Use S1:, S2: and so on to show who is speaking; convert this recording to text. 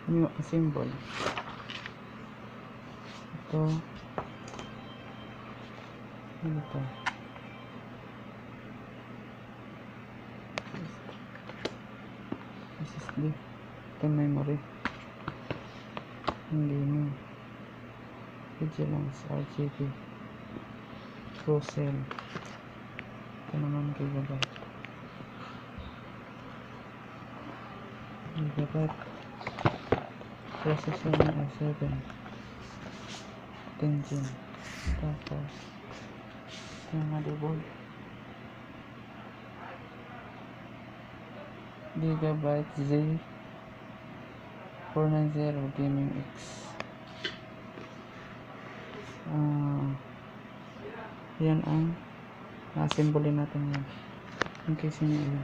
S1: Yung symbol. Ito. Ano ito? SSD. Ito memory. Ang gaming. Vigilance, RGB. Cell. Ito naman gigabyte. Processor ng i7 10 Gen. Tapos yung motherboard Gigabyte Z490 Gaming X. Yan ang simbolin natin yan in case nyo yun.